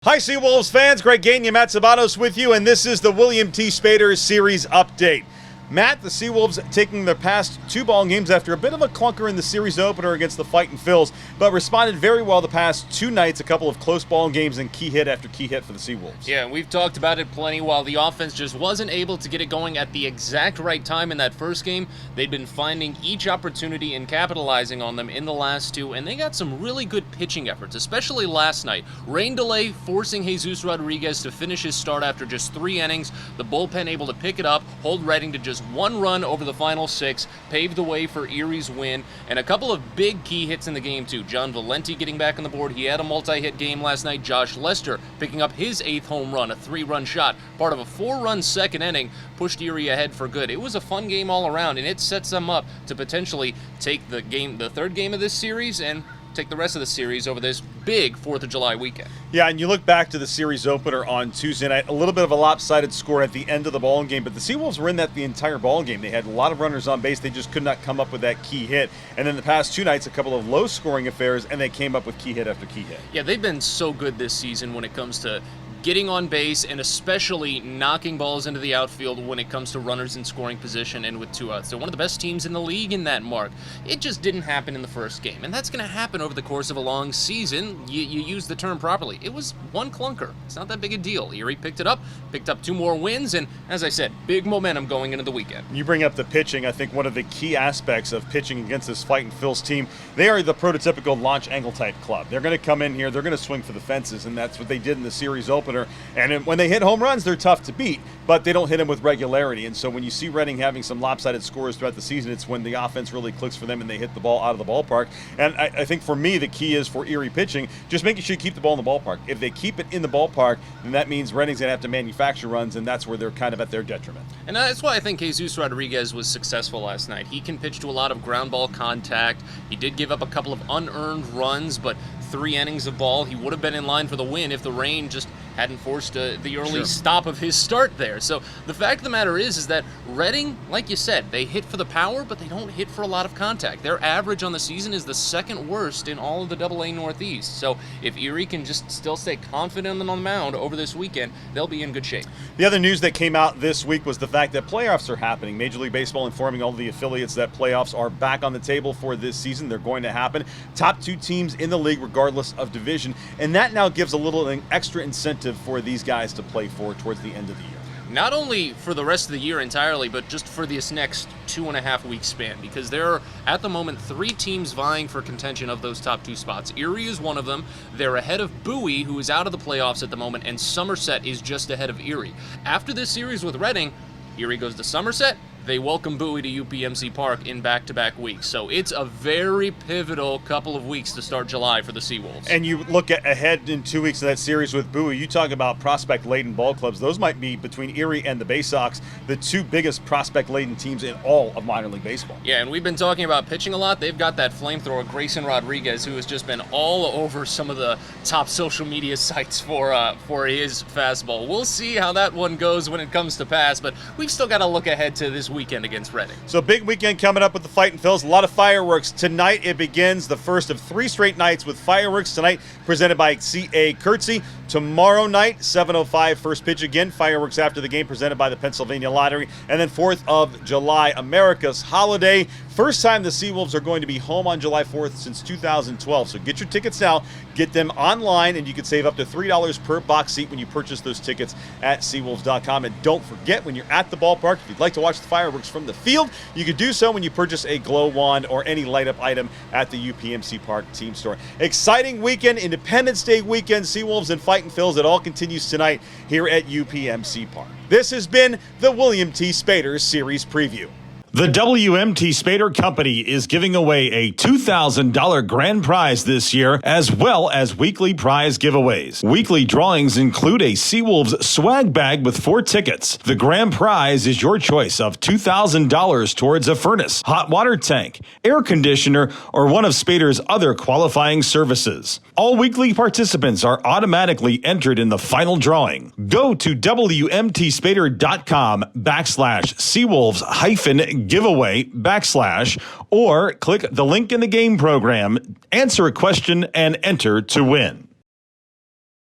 Hi, Seawolves fans. Greg Gagne, Matt Sabanos with you, and this is the William T. Spaeder Series Update. Matt, the Seawolves taking their past two ball games after a bit of a clunker in the series opener against the Fightin' Phils, but responded very well the past two nights, a couple of close ball games and key hit after key hit for the Seawolves. Yeah, we've talked about it plenty. While the offense just wasn't able to get it going at the exact right time in that first game, they'd been finding each opportunity and capitalizing on them in the last two, and they got some really good pitching efforts, especially last night. Rain delay forcing Jesus Rodriguez to finish his start after just 3 innings. The bullpen able to pick it up, hold Redding to just 1 run over the final 6, paved the way for Erie's win, and a couple of big key hits in the game too. John Valenti getting back on the board. He had a multi-hit game last night. Josh Lester picking up his 8th home run, a 3-run shot, part of a 4-run second inning, pushed Erie ahead for good. It was a fun game all around, and it sets them up to potentially take the third game of this series and take the rest of the series over this big 4th of July weekend. Yeah, and you look back to the series opener on Tuesday night, a little bit of a lopsided score at the end of the ball game, but the Seawolves were in that the entire ball game. They had a lot of runners on base. They just could not come up with that key hit. And then the past 2 nights, a couple of low-scoring affairs, and they came up with key hit after key hit. Yeah, they've been so good this season when it comes to getting on base and especially knocking balls into the outfield when it comes to runners in scoring position and with 2 outs. They're one of the best teams in the league in that mark. It just didn't happen in the first game, and that's going to happen over the course of a long season. You use the term properly. It was one clunker. It's not that big a deal. Erie picked up 2 more wins, and as I said, big momentum going into the weekend. You bring up the pitching. I think one of the key aspects of pitching against this Fightin' Phils team, they are the prototypical launch angle type club. They're going to come in here, they're going to swing for the fences, and that's what they did in the series opener. And when they hit home runs, they're tough to beat, but they don't hit them with regularity. And so when you see Redding having some lopsided scores throughout the season, it's when the offense really clicks for them and they hit the ball out of the ballpark. And I think for me, the key is for Erie pitching, just making sure you keep the ball in the ballpark. If they keep it in the ballpark, then that means Redding's going to have to manufacture runs, and that's where they're kind of at their detriment. And that's why I think Jesus Rodriguez was successful last night. He can pitch to a lot of ground ball contact. He did give up a couple of unearned runs, but 3 innings of ball, he would have been in line for the win if the rain just hadn't forced the early stop of his start there. So the fact of the matter is that Redding, like you said, they hit for the power, but they don't hit for a lot of contact. Their average on the season is the 2nd worst in all of the AA Northeast. So if Erie can just still stay confident on the mound over this weekend, they'll be in good shape. The other news that came out this week was the fact that playoffs are happening. Major League Baseball informing all the affiliates that playoffs are back on the table for this season. They're going to happen. Top 2 teams in the league, regardless of division, and that now gives a little extra incentive for these guys to play for towards the end of the year. Not only for the rest of the year entirely, but just for this next 2.5 week span, because there are, at the moment, 3 teams vying for contention of those top 2 spots. Erie is one of them. They're ahead of Bowie, who is out of the playoffs at the moment, and Somerset is just ahead of Erie. After this series with Redding, Erie goes to Somerset. They welcome Bowie to UPMC Park in back-to-back weeks. So it's a very pivotal couple of weeks to start July for the Seawolves. And you look ahead in 2 weeks of that series with Bowie, you talk about prospect-laden ball clubs. Those might be, between Erie and the Bay Sox, the 2 biggest prospect-laden teams in all of minor league baseball. Yeah, and we've been talking about pitching a lot. They've got that flamethrower, Grayson Rodriguez, who has just been all over some of the top social media sites for his fastball. We'll see how that one goes when it comes to pass, but we've still got to look ahead to this weekend against Redding. So big weekend coming up with the Fightin' Phils. A lot of fireworks. Tonight it begins the first of 3 straight nights with fireworks. Tonight presented by C.A. Kurtzy. Tomorrow night, 7:05, first pitch again. Fireworks after the game presented by the Pennsylvania Lottery. And then 4th of July, America's holiday. First time the Seawolves are going to be home on July 4th since 2012. So get your tickets now. Get them online, and you can save up to $3 per box seat when you purchase those tickets at Seawolves.com. And don't forget, when you're at the ballpark, if you'd like to watch the fireworks from the field, you can do so when you purchase a glow wand or any light-up item at the UPMC Park team store. Exciting weekend, Independence Day weekend, Seawolves and Fightin' Phils. It all continues tonight here at UPMC Park. This has been the William T. Spaeder Series Preview. The WMT Spaeder Company is giving away a $2,000 grand prize this year, as well as weekly prize giveaways. Weekly drawings include a Seawolves swag bag with 4 tickets. The grand prize is your choice of $2,000 towards a furnace, hot water tank, air conditioner, or one of Spaeder's other qualifying services. All weekly participants are automatically entered in the final drawing. Go to WMTSpaeder.com/Seawolves-giveaway/ or click the link in the game program, answer a question, and enter to win.